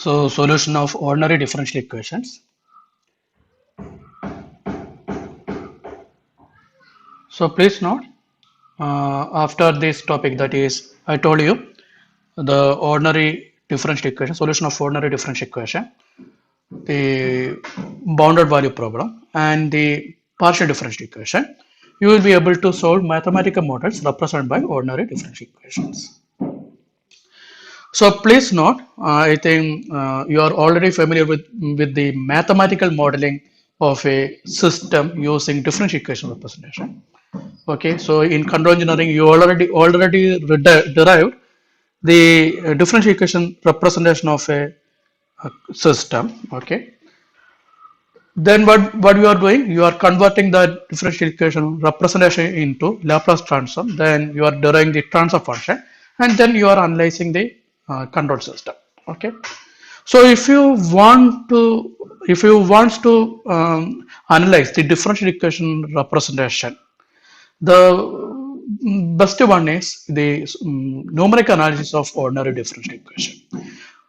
So solution of ordinary differential equations. So please note, after this topic, that is, I told you the ordinary differential equation, solution of ordinary differential equation, the bounded value problem, and the partial differential equation. You will be able to solve mathematical models represented by ordinary differential equations. So please note, I think you are already familiar with the mathematical modeling of a system using differential equation representation. Okay, so in control engineering, you already derived the differential equation representation of a system. Okay, then what you are doing, you are converting the differential equation representation into Laplace transform. Then you are deriving the transfer function, and then you are analyzing the control system. Okay, so if you want to analyze the differential equation representation, the best one is the numerical analysis of ordinary differential equation.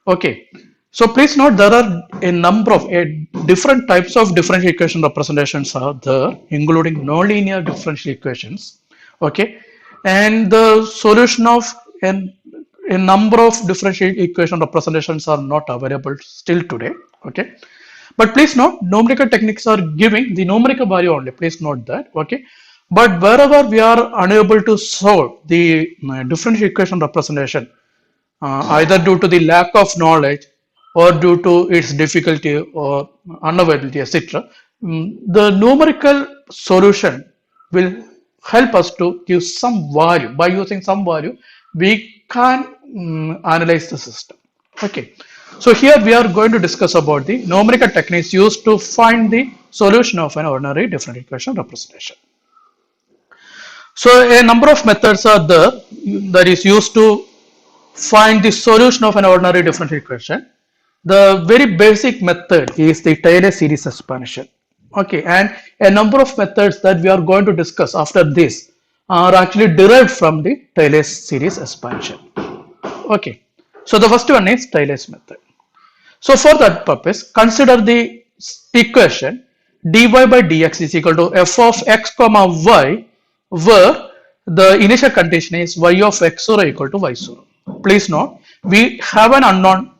Okay, so please note there are a number of different types of differential equation representations are there, including nonlinear differential equations. Okay, and the solution of a number of differential equation representations are not available still today. Okay, but please note numerical techniques are giving the numerical value only. Please note that. Okay, but wherever we are unable to solve the differential equation representation, either due to the lack of knowledge or due to its difficulty or unavailability, etc., the numerical solution will help us to give some value. By using some value, we can analyze the system. Okay, so here we are going to discuss about the numerical techniques used to find the solution of an ordinary differential equation representation. So a number of methods are there that is used to find the solution of an ordinary differential equation. The very basic method is the Taylor series expansion. Okay, and a number of methods that we are going to discuss after this are actually derived from the Taylor series expansion. Okay, so the first one is Taylor's method. So for that purpose, consider the equation dy by dx is equal to f of x comma y, where the initial condition is y of x0 equal to y0. Please note, we have an unknown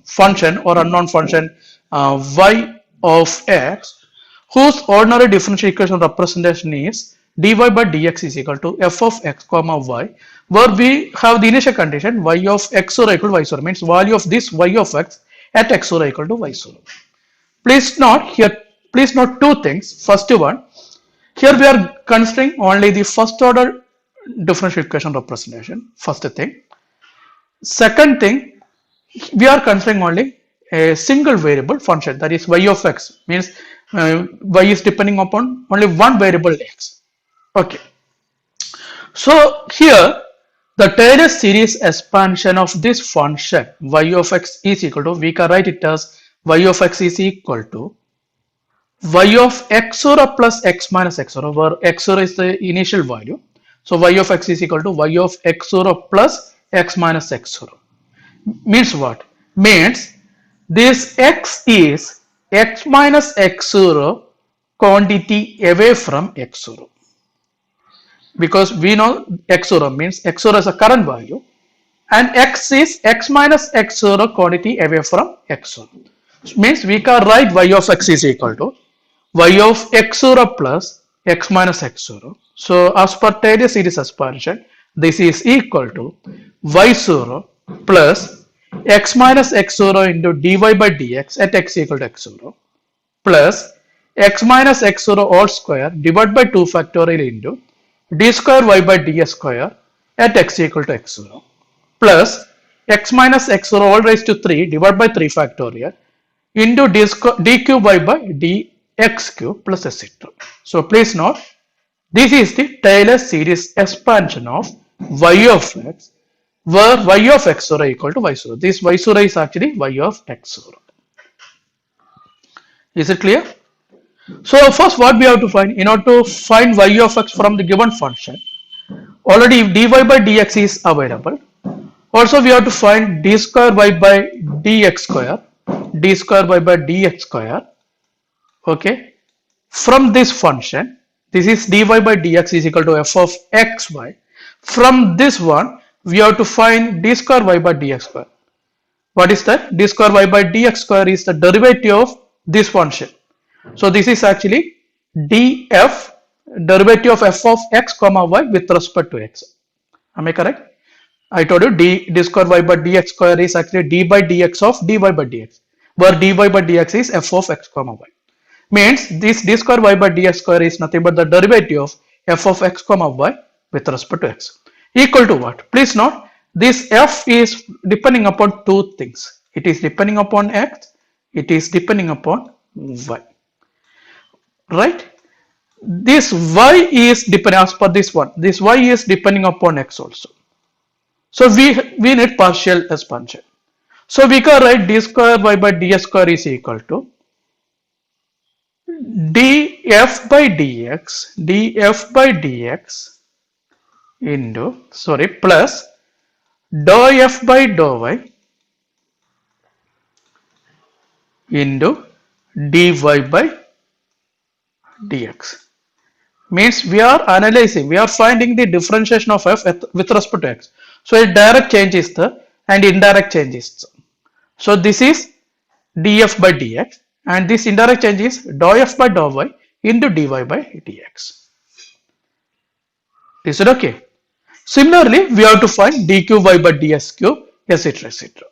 function or unknown function y of x, whose ordinary differential equation representation is dy by dx is equal to f of x comma y, where we have the initial condition y of x0 equal to y0, means value of this y of x at x0 equal to y0. Please note two things. First one, here we are considering only the first order differential equation representation, first thing. Second thing, we are considering only a single variable function, that is y of x, means y is depending upon only one variable x. Okay, so here the Taylor series expansion of this function y of x is equal to, we can write it as y of x is equal to y of x0 plus x minus x0, where x0 is the initial value. So y of x is equal to y of x0 plus x minus x0. Means what? Means this x is x minus x0 quantity away from x0. Because we know x0 means x0 is a current value, and x is x minus x0 quantity away from x0. Means we can write y of x is equal to y of x0 plus x minus x0. So as per Taylor series expansion, this is equal to y0 plus x minus x0 into dy by dx at x equal to x0 plus x minus x0 all square divided by 2 factorial into d square y by ds square at x equal to x0 plus x minus x0 all raised to 3 divided by 3 factorial into d cube y by dx cube plus etc. So please note, this is the Taylor series expansion of y of x, where y of x0 equal to y0. This y0 is actually y of x0. Is it clear? So first what we have to find, in order to find y of x from the given function, already dy by dx is available. Also we have to find d square y by dx square, d square y by dx square. Okay, from this function, this is dy by dx is equal to f of xy. From this one, we have to find d square y by dx square. What is that? D square y by dx square is the derivative of this function. So this is actually df, derivative of f of x comma y with respect to x. Am I correct? I told you d square y by dx square is actually d by dx of dy by dx, where dy by dx is f of x comma y. Means this d square y by dx square is nothing but the derivative of f of x comma y with respect to x. Equal to what? Please note, this f is depending upon two things. It is depending upon x, it is depending upon y. Right? This y is depending, as per this one, this y is depending upon x also. So we need partial expansion. So we can write d square y by dx square is equal to df by dx into, sorry, plus dou f by dou y into dy by dx. Means we are analyzing, we are finding the differentiation of f with respect to x. So a direct change is the and indirect change is the. So this is df by dx, and this indirect change is dou f by dou y into dy by dx. Is it okay? Similarly, we have to find d cube y by dx cube, etc., etc.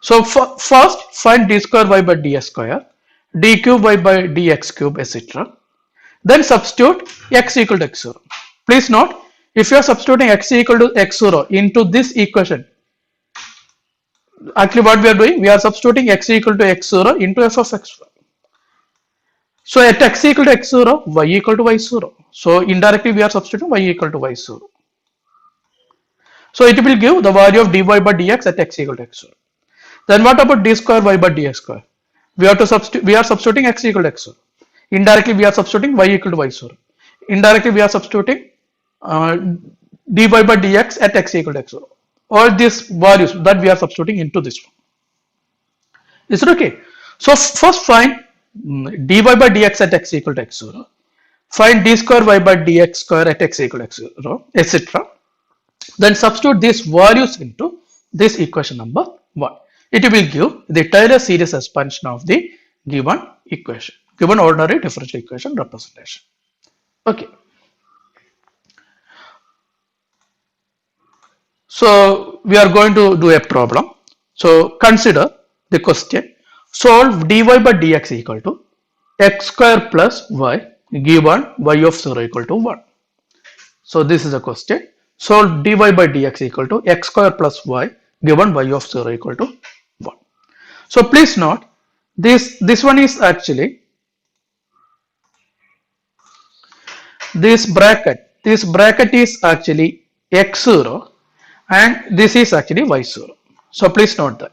So first find d square y by dx square, d cube y by dx cube, etc. Then substitute x equal to x0. Please note, if you are substituting x equal to x0 into this equation, actually what we are doing, we are substituting x equal to x0 into f of x. So at x equal to x0, y equal to y0. So indirectly we are substituting y equal to y0. So it will give the value of dy by dx at x equal to x0. Then what about d square y by dx square? We have to substitute. We are substituting x equal to x0. Indirectly we are substituting y equal to y0. Indirectly we are substituting dy by dx at x equal to x0. All these values that we are substituting into this one. Is it okay? So first find dy by dx at x equal to x0. Find d square y by dx square at x equal to x0, etc. Then substitute these values into this equation number 1. It will give the Taylor series expansion of the given equation, given ordinary differential equation representation. Okay. So we are going to do a problem. So consider the question: solve dy by dx equal to x square plus y given y of 0 equal to 1. So this is a question. Solve dy by dx equal to x square plus y given y of 0 equal to 1. So please note, this one is actually this bracket is actually x0 and this is actually y0. So please note that.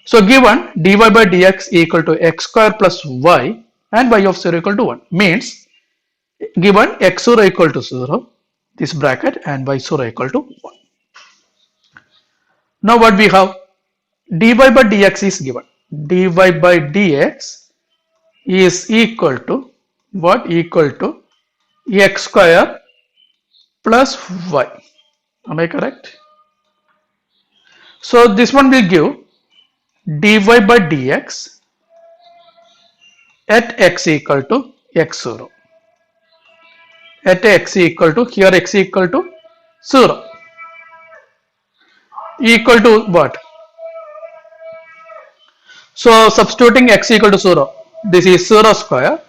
So given dy by dx equal to x square plus y and y of 0 equal to 1 means given x0 equal to 0, this bracket, and y0 equal to 1. Now what we have? Dy by dx is given. Dy by dx is equal to what? Equal to x square plus y. Am I correct? So this one will give dy by dx at x equal to x0. At x equal to, here x equal to 0, equal to what? So substituting x equal to 0, this is 0 square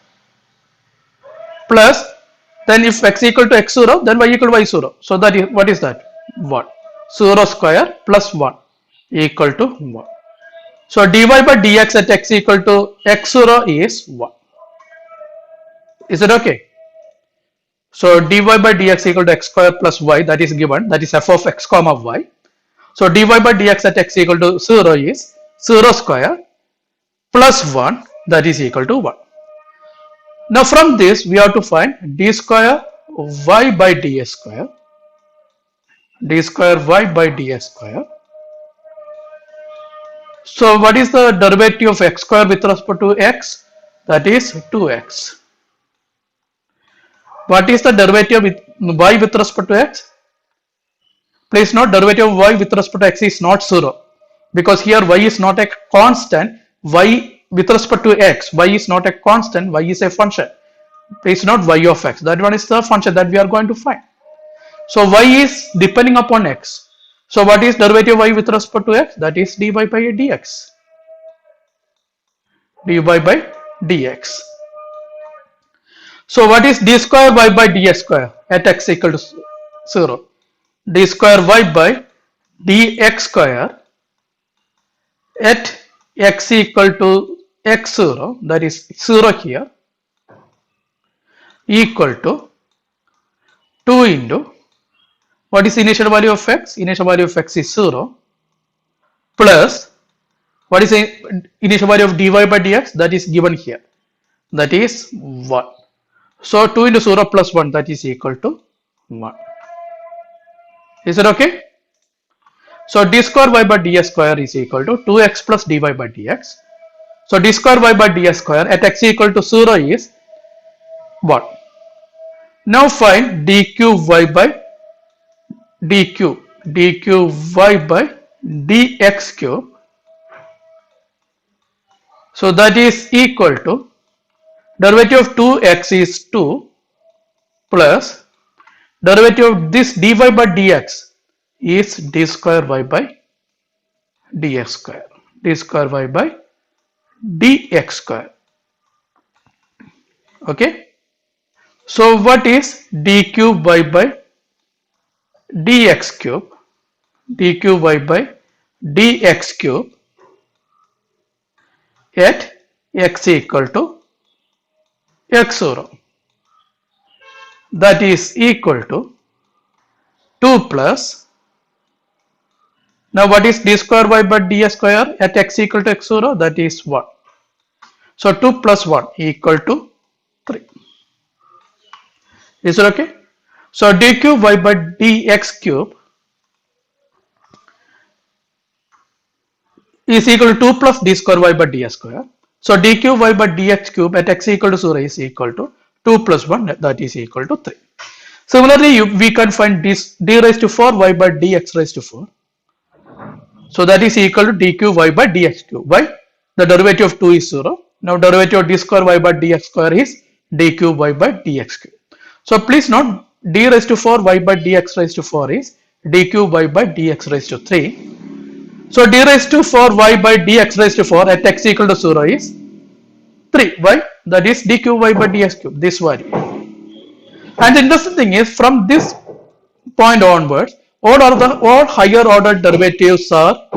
plus, then if x equal to x0, then y equal to y0. So that is, what is that? 1. 0 square plus 1 equal to 1. So dy by dx at x equal to x0 is 1. Is it okay? So dy by dx equal to x square plus y, that is given, that is f of x comma y. So dy by dx at x equal to 0 is 0 square plus 1, that is equal to 1. Now from this we have to find d square y by dx square, d square y by dx square. So what is the derivative of x square with respect to x? That is 2x. What is the derivative with y with respect to x? Please note, derivative of y with respect to x is not 0, because here y is not a constant. Y with respect to x, y is not a constant, y is a function. Please note y of x. That one is the function that we are going to find. So y is depending upon x. So what is derivative of y with respect to x? That is dy by dx. dy by dx. So what is d square y by dx square at x equal to 0? D square y by dx square at x equal to x0, that is 0 here, equal to 2 into, what is initial value of x? Initial value of x is 0, plus what is the initial value of dy by dx? That is given here, that is 1. So 2 into 0 plus 1, that is equal to 1. Is it okay? So d square y by dx square is equal to 2x plus dy by dx. So d square y by dx square at x equal to 0 is what? Now find dq y by dq y by dx cube. So that is equal to, derivative of 2x is 2, plus derivative of this dy by dx is d square y by dx square. D square y by dx square. Okay. So what is d cube y by dx cube? D cube y by dx cube at x equal to x0. That is equal to 2 plus, now what is d square y by dx square at x equal to x0? That is 1. So 2 plus 1 equal to 3. Is it okay? So d cube y by dx cube is equal to 2 plus d square y by dx square. So d cube y by dx cube at x equal to 0 is equal to 2 plus 1, that is equal to 3. Similarly, we can find this d raised to 4 y by dx raised to 4. So that is equal to d cube y by dx cube. Why? The derivative of 2 is 0. Now derivative of d square y by dx square is d cube y by dx cube. So please note, d raised to 4 y by dx raised to 4 is d cube y by dx raised to 3. So d raised to 4 y by dx raised to 4 at x equal to 0 is 3. Why? That is d cube y by dx cube, this value. And the interesting thing is, from this point onwards, all higher order derivatives are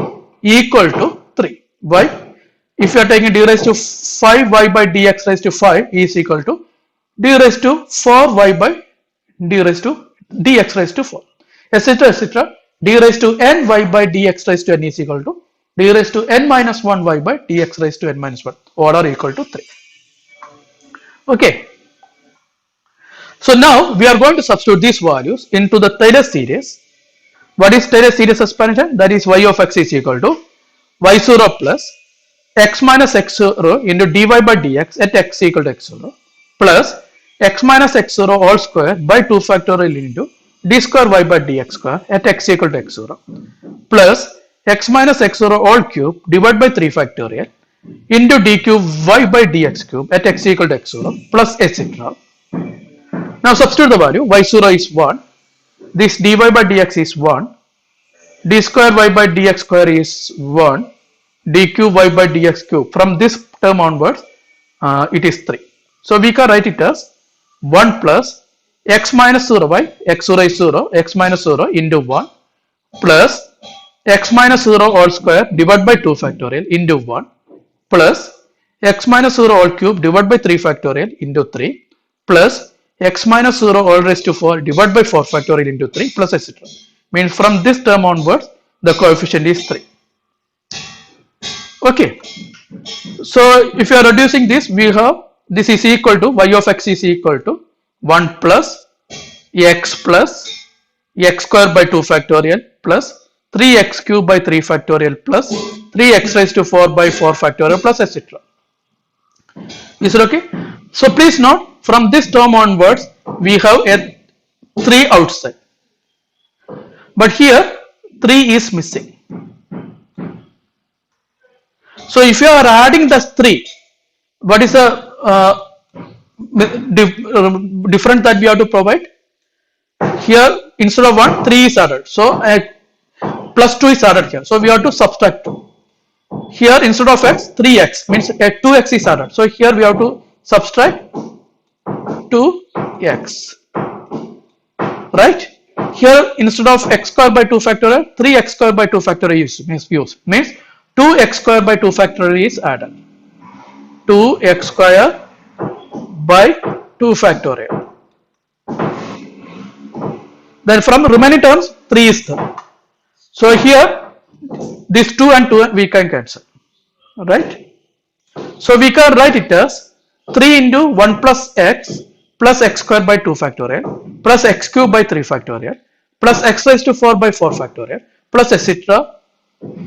equal to 3. Why? If you are taking d raised to 5y by dx raised to 5 is equal to d raised to 4y by d raised to dx raised to 4, etc., etc. D raised to n y by dx raised to n is equal to d raised to n minus 1 y by dx raised to n minus 1, all are equal to 3. Okay. So now we are going to substitute these values into the Taylor series. What is Taylor series expansion? That is y of x is equal to y0 plus x minus x0 into dy by dx at x equal to x0 plus x minus x0 all square by 2 factorial into d square y by dx square at x equal to x0 plus x minus x0 all cube divided by 3 factorial into d cube y by dx cube at x equal to x0 plus etc. Now substitute the value. Y0 is 1. This dy by dx is 1. D square y by dx square is 1. D cube y by dx cube. From this term onwards, it is 3. So we can write it as 1 plus x minus 0 by x0 is 0, x minus 0 into 1 plus x minus 0 all square divided by 2 factorial into 1 plus x minus 0 all cube divided by 3 factorial into 3 plus x minus 0 all raised to 4 divided by 4 factorial into 3 plus etc. Means from this term onwards, the coefficient is 3. Okay. So if you are reducing this, we have this is equal to y of x is equal to 1 plus x square by 2 factorial plus 3x cube by 3 factorial plus 3x raised to 4 by 4 factorial plus etc. Is it okay? So please note, from this term onwards we have a 3 outside, but here 3 is missing. So if you are adding the 3, what is the difference that we have to provide? Here instead of 1, 3 is added. So plus 2 is added here. So we have to subtract 2. Here instead of x, 3x means 2x is added. So here we have to subtract 2x. Right? Here instead of x square by 2 factorial, 3x square by 2 factorial is used. Means 2x square by 2 factorial is added. 2x square by 2 factorial. Then from remaining terms 3 is there. So here this 2 and 2 we can cancel. Right? So we can write it as 3 into 1 plus x square by 2 factorial plus x cube by 3 factorial plus x raised to 4 by 4 factorial plus etc.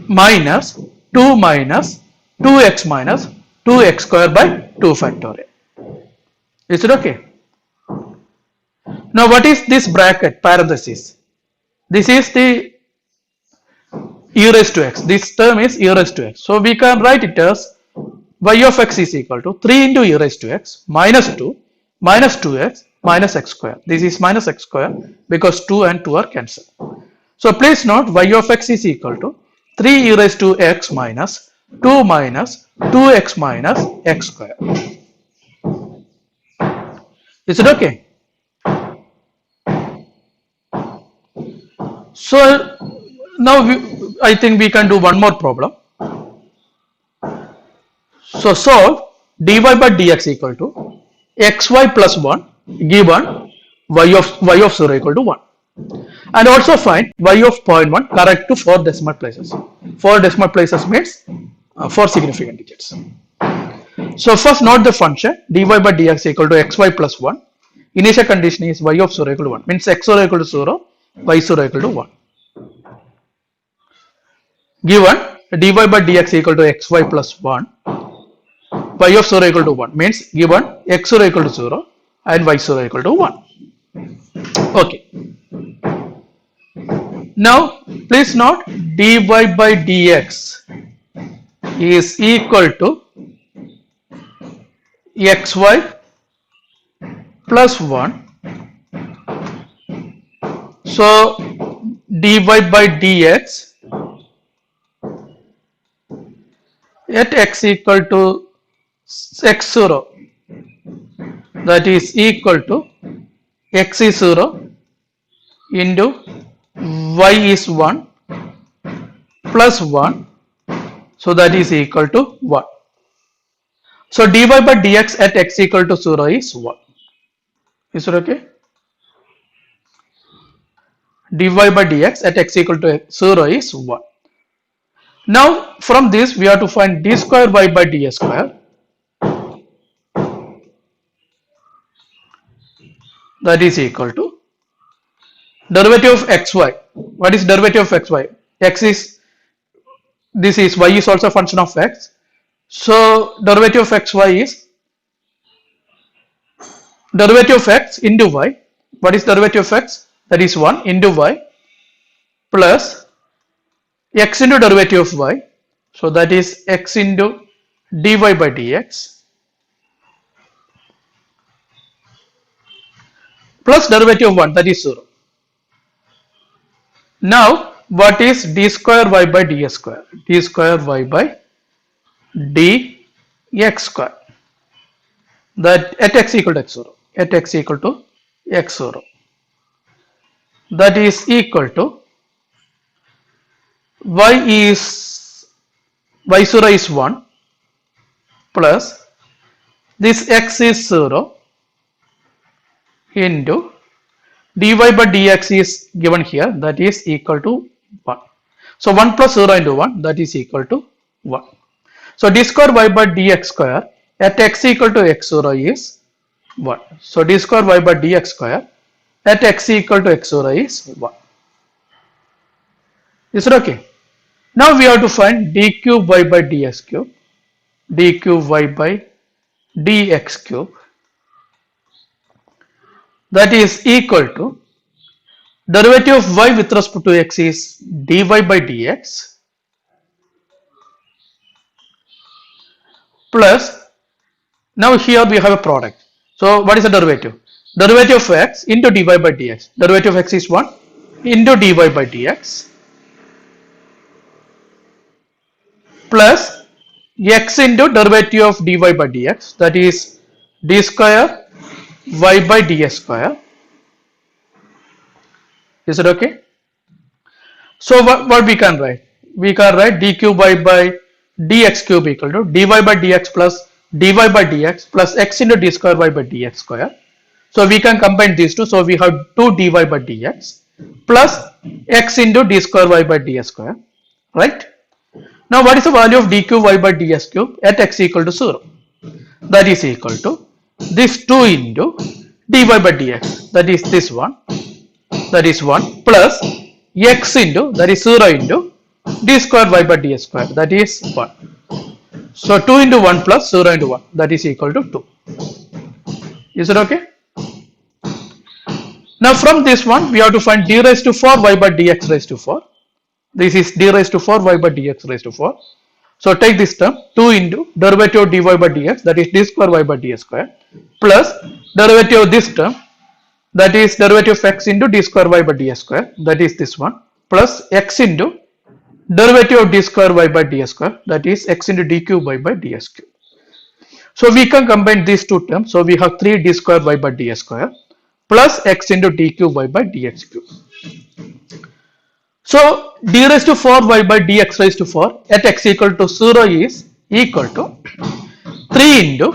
minus 2 minus 2x minus 2x square by 2 factorial. Is it okay? Now what is this bracket parenthesis? This is the e raised to x. This term is e raised to x. So we can write it as y of x is equal to 3 into e raised to x minus 2 minus 2x minus x square. This is minus x square because 2 and 2 are cancelled. So please note y of x is equal to 3 e raised to x minus 2 minus 2x minus x square. Is it okay? So now I think we can do one more problem. So solve dy by dx equal to xy plus 1 given y of 0 equal to 1. And also find y of 0.1 correct to 4 decimal places. 4 decimal places means 4 significant digits. So first note the function dy by dx equal to xy plus 1. Initial condition is y of 0 equal to 1. Means x0 equal to 0, y0 equal to 1. Given dy by dx equal to xy plus 1, y of 0 equal to 1 means given x0 equal to 0 and y0 equal to 1. Okay. Now please note dy by dx is equal to xy plus 1. So dy by dx at x equal to x0, that is equal to x is 0 into y is 1 plus 1, so that is equal to 1. So dy by dx at x equal to 0 is 1. Is it okay? Dy by dx at x equal to 0 is 1. Now from this we have to find d square y by ds square, that is equal to derivative of xy. What is derivative of xy? X is, this is, y is also a function of x. So derivative of xy is derivative of x into y. What is derivative of x? That is 1 into y plus x into derivative of y. So that is x into dy by dx plus derivative of 1, that is 0. Now what is d square y by ds square? D square y by dx square, that at x equal to x0, at x equal to x0, that is equal to y0 is 1 plus this x is 0 into dy by dx is given here, that is equal to 1. So 1 plus 0 into 1, that is equal to 1. So d square y by dx square at x equal to x0 is 1. So d square y by dx square at x equal to x0 is 1. Is it okay? Now we have to find d cube y by dx cube, d cube y by dx cube, that is equal to derivative of y with respect to x is dy by dx plus, now here we have a product. So what is the derivative? Derivative of x into dy by dx. Derivative of x is 1 into dy by dx plus x into derivative of dy by dx, that is d square y by dx square. Is it okay? So what we can write? We can write d cube y by dx cube equal to dy by dx plus dy by dx plus x into d square y by dx square. So we can combine these two. So we have 2 dy by dx plus x into d square y by dx square, right? Now what is the value of d cube y by dx cube at x equal to 0? That is equal to this 2 into dy by dx, that is this one, that is 1 plus x into, that is 0 into d square y by dx square, that is 1. So 2 into 1 plus 0 into 1, that is equal to 2. Is it okay? Now from this one we have to find d raised to 4 y by dx raised to 4. This is d raised to 4 y by dx raised to 4. So take this term 2 into derivative of dy by dx, that is d square y by dx square, plus derivative of this term, that is derivative of x into d square y by dx square, that is this one, plus x into derivative of d square y by dx square, that is x into d cube y by dx cube. So we can combine these two terms. So we have 3 d square y by dx square plus x into d cube y by dx cube. So d raised to 4 y by dx raised to 4 at x equal to 0 is equal to 3 into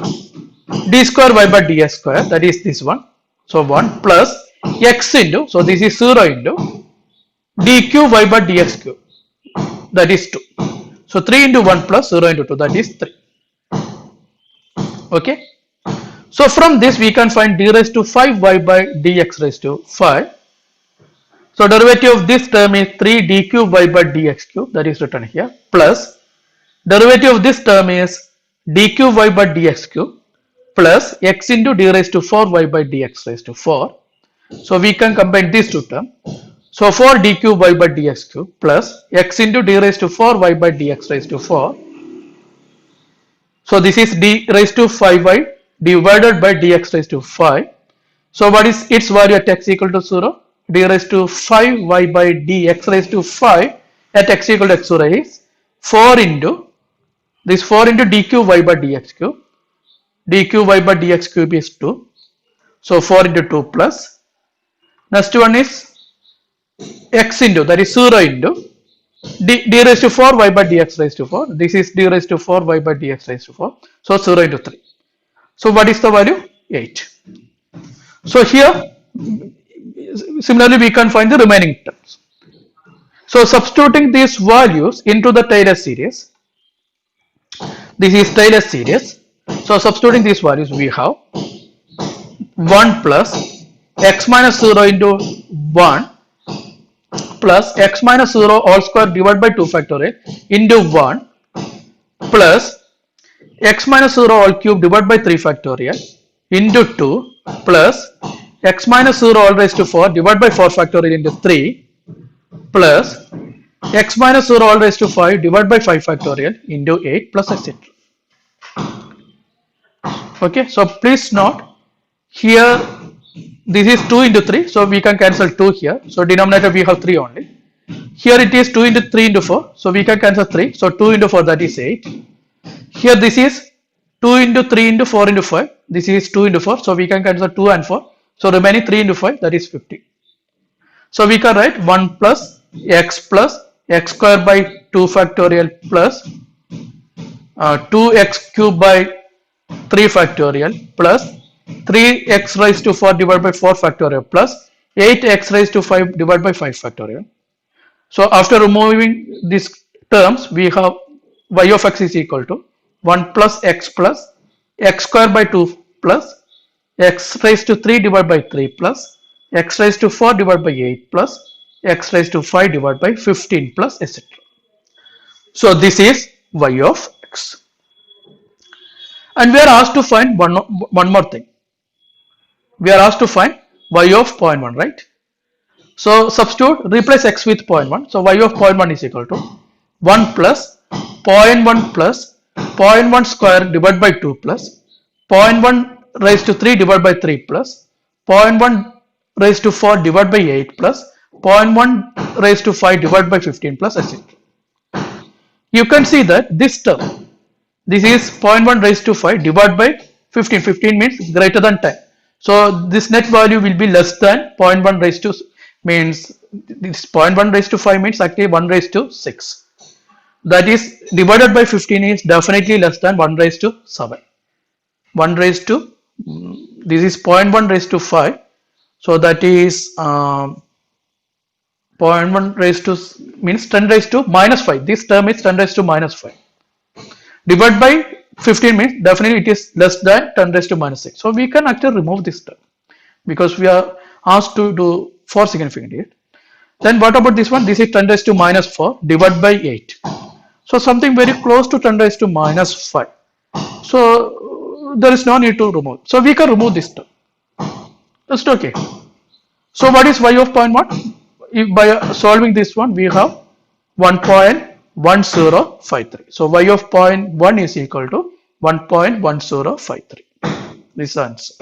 d square y by dx square, that is this one, so 1 plus x into, so this is 0 into d cube y by dx cube, that is 2. So 3 into 1 plus 0 into 2, that is 3. Okay. So from this we can find d raised to 5y by dx raised to 5. So derivative of this term is 3 d cube y by dx cube, that is written here, plus derivative of this term is d cube y by dx cube plus x into d raised to 4y by dx raised to 4. So we can combine these two terms. So 4 d cube y by dx cube plus x into d raised to 4y by dx raised to 4. So this is d raised to 5y divided by dx raised to 5. So what is its value at x equal to 0? D raised to 5y by dx raised to 5 at x equal to x0 is 4 into this 4 into d cube y by dx cube. D cube y by dx cube is 2. So 4 into 2 plus. Next one is x into, that is 0 into d raised to 4 y by dx raised to 4. This is d raised to 4 y by dx raised to 4. So 0 into 3. So what is the value? 8. So here similarly we can find the remaining terms. So substituting these values into the Taylor series, this is Taylor series. So substituting these values we have 1 plus x minus 0 into 1 plus x minus 0 all square divided by 2 factorial into 1 plus x minus 0 all cube divided by 3 factorial into 2 plus x minus 0 all raised to 4 divided by 4 factorial into 3 plus x minus 0 all raised to 5 divided by 5 factorial into 8 plus etc. Okay, so please note here this is 2 into 3, so we can cancel 2 here. So denominator we have 3 only. Here it is 2 into 3 into 4, so we can cancel 3. So 2 into 4, that is 8. Here this is 2 into 3 into 4 into 5. This is 2 into 4, so we can cancel 2 and 4. So remaining 3 into 5, that is 50. So we can write 1 plus x square by 2 factorial plus 2x cube by 3 factorial plus 3x raised to 4 divided by 4 factorial plus 8x raised to 5 divided by 5 factorial. So after removing these terms, we have y of x is equal to 1 plus x square by 2 plus x raised to 3 divided by 3 plus x raised to 4 divided by 8 plus x raised to 5 divided by 15 plus etc. So this is y of x. And we are asked to find one more thing. We are asked to find y of zero point 0.1, right? So substitute, replace x with 0.1. So y of 0.1 is equal to 1 plus 0.1 plus 0.1 square divided by 2 plus 0.1 raised to 3 divided by 3 plus 0.1 raised to 4 divided by 8 plus 0.1 raised to 5 divided by 15 plus etc. You can see that this term, this is 0.1 raised to 5 divided by 15. 15 means greater than 10. So this net value will be less than 0.1 raised to, means this 0.1 raised to 5 means actually 1 raised to 6. That is divided by 15 is definitely less than 1 raised to 7. 1 raised to, this is 0.1 raised to 5. So that is 0.1 raised to means 10 raised to minus 5. This term is 10 raised to minus 5. Divided by 15 means definitely it is less than 10 raised to minus 6. So we can actually remove this term because we are asked to do 4 significant here. Then what about this one? This is 10 raised to minus 4 divided by 8. So something very close to 10 raised to minus 5. So there is no need to remove. So we can remove this term. That's okay. So what is y of 0.1? If by solving this one, we have 1.1053. So y of 0.1 is equal to 1.1053. This answer.